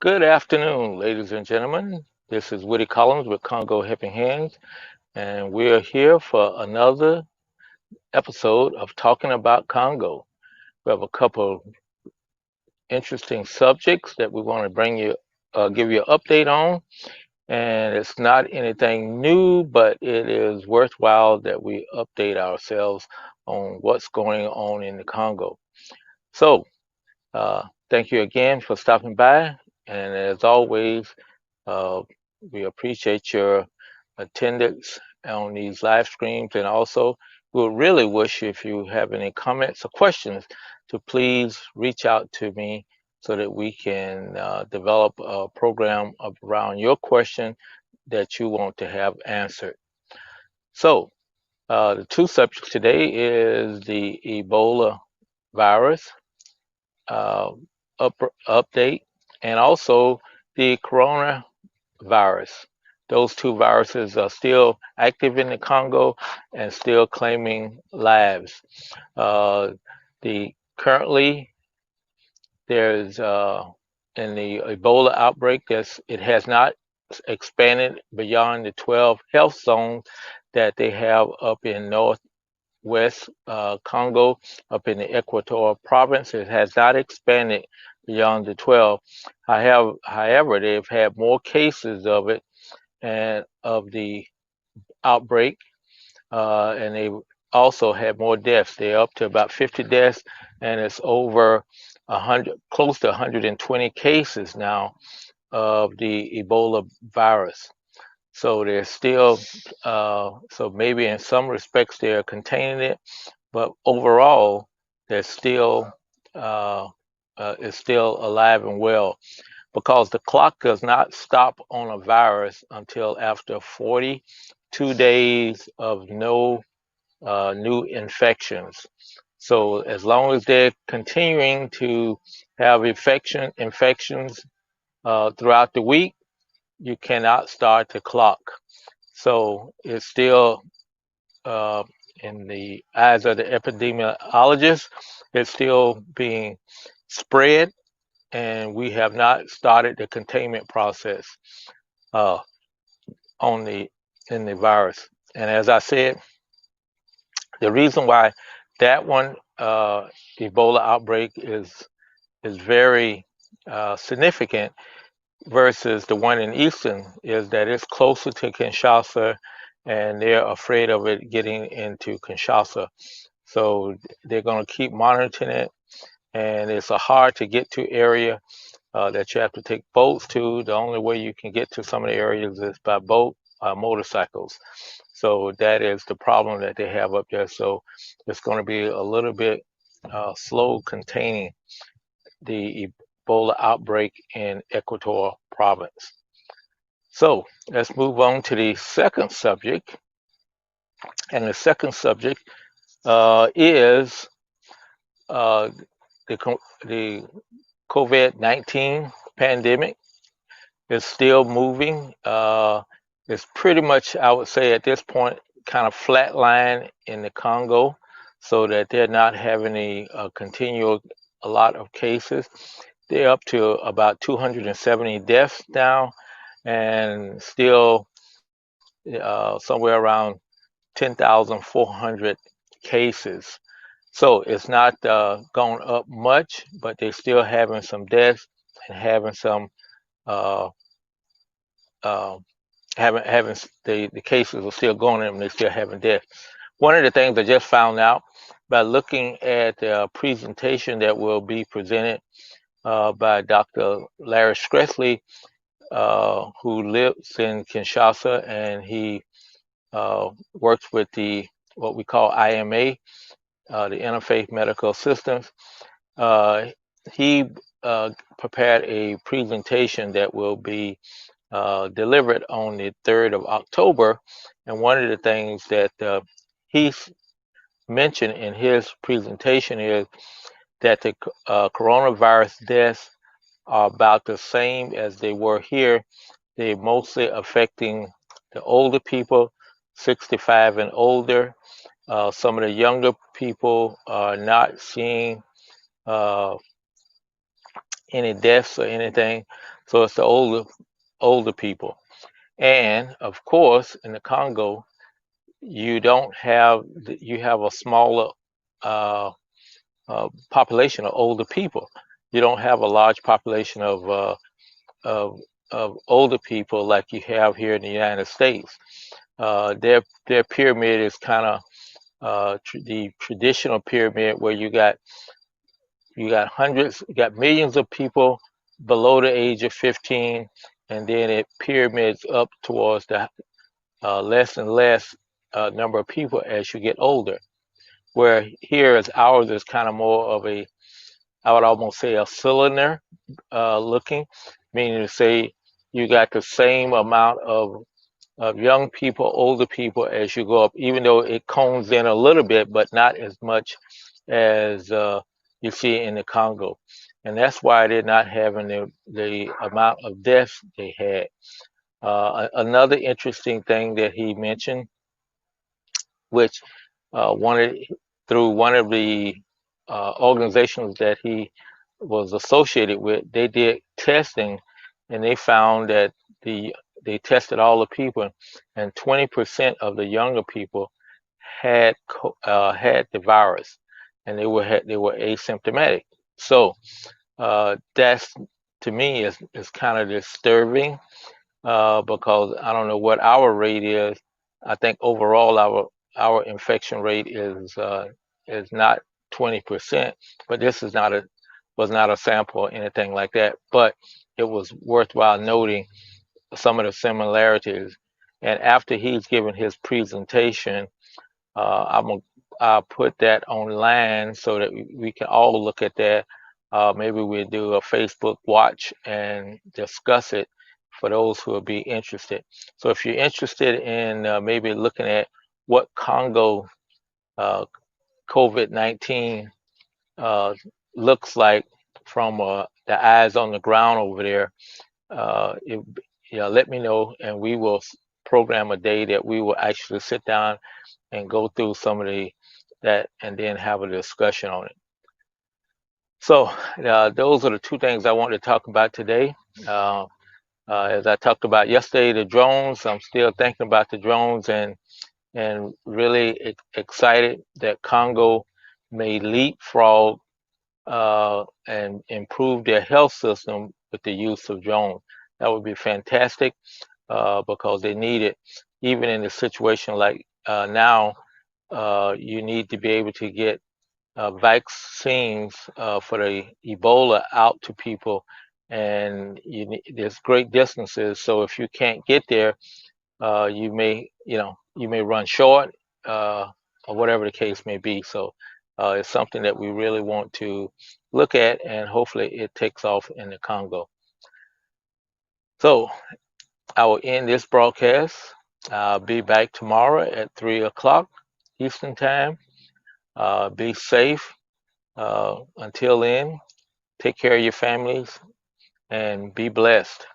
Good afternoon, ladies and gentlemen. This is Woody Collins with Congo Helping Hands, and we are here for another episode of Talking About Congo. We have a couple interesting subjects that we want to give you an update on, and it's not anything new, but it is worthwhile that we update ourselves on what's going on in the Congo. So, thank you again for stopping by, and as always, Uh, we appreciate your attendance on these live streams, and also we'll really wish if you have any comments or questions to please reach out to me so that we can develop a program around your question that you want to have answered. So the two subjects today is the Ebola virus uh, update and also the coronavirus. Those two viruses are still active in the Congo and still claiming lives. Currently there's in the Ebola outbreak, it has not expanded beyond the 12 health zones that they have up in northwest Congo, up in the Equatorial province. It has not expanded beyond the 12. However, they've had more cases of it and of the outbreak, and they also had more deaths. They're up to about 50 deaths, and it's over 100, close to 120 cases now of the Ebola virus. So they're still, so maybe in some respects they're containing it, but overall they're still, uh, it's still alive and well, because the clock does not stop on a virus until after 42 days of no new infections. So as long as they're continuing to have infections throughout the week, you cannot start the clock. So it's still, uh, in the eyes of the epidemiologist, it's still being spread, and we have not started the containment process uh, on the in the virus. And as I said, the reason why that one, Ebola outbreak, is very significant versus the one in Eastern is that it's closer to Kinshasa, and they're afraid of it getting into Kinshasa. So they're going to keep monitoring it, and it's a hard to get to area that you have to take boats to. The only way you can get to some of the areas is by boat, motorcycles. So that is the problem that they have up there. So it's going to be a little bit slow containing the Ebola outbreak in Equatorial province. So let's move on to the second subject. And the second subject is uh, the COVID-19 pandemic is still moving. It's pretty much, I would say, at this point, kind of flatline in the Congo, so that they're not having a lot of cases. They're up to about 270 deaths now, and still somewhere around 10,400 cases. So it's not gone up much, but they're still having some deaths and having some uh, uh, having the cases are still going in, and they're still having deaths. One of the things I just found out by looking at the presentation that will be presented by Dr. Larry Schlessley, who lives in Kinshasa, and he works with the what we call IMA, the Interfaith Medical Assistance. Uh, he prepared a presentation that will be delivered on the 3rd of October. And one of the things that he's mentioned in his presentation is that the coronavirus deaths are about the same as they were here. They're mostly affecting the older people, 65 and older. Some of the younger people are not seeing uh, any deaths or anything. So it's the older people. And of course, in the Congo, you don't have you have a smaller uh, population of older people. You don't have a large population of of older people like you have here in the United States. Their pyramid is kind of the traditional pyramid where you got hundreds, you got millions of people below the age of 15, and then it pyramids up towards the less and less number of people as you get older. Where here is ours is kind of more of a, I would almost say a cylinder looking, meaning to say you got the same amount of young people, older people as you go up, even though it cones in a little bit, but not as much as you see in the Congo. And that's why they're not having the amount of deaths they had. Another interesting thing that he mentioned, which wanted through one of the organizations that he was associated with, they did testing, and they found that the they tested all the people, and 20% of the younger people had the virus, and they were asymptomatic. So that's to me is kind of disturbing because I don't know what our rate is. I think overall our infection rate is not 20%, but this is not a was not a sample or anything like that. But it was worthwhile noting some of the similarities. And after he's given his presentation, I'll put that online so that we can all look at that. Maybe we'll do a Facebook watch and discuss it for those who will be interested. So if you're interested in maybe looking at what Congo uh, COVID-19 uh, looks like from the eyes on the ground over there, it, let me know, and we will program a day that we will actually sit down and go through some of the that and then have a discussion on it. So those are the two things I wanted to talk about today. Uh, as I talked about yesterday, the drones. I'm still thinking about the drones and really excited that Congo may leapfrog and improve their health system with the use of drones. That would be fantastic because they need it, even in a situation like now. You need to be able to get vaccines for the Ebola out to people, and there's great distances. So if you can't get there, you may run short, or whatever the case may be. So it's something that we really want to look at, and hopefully it takes off in the Congo. So I will end this broadcast. I'll be back tomorrow at 3 o'clock Eastern Time. Be safe. Until then, take care of your families and be blessed.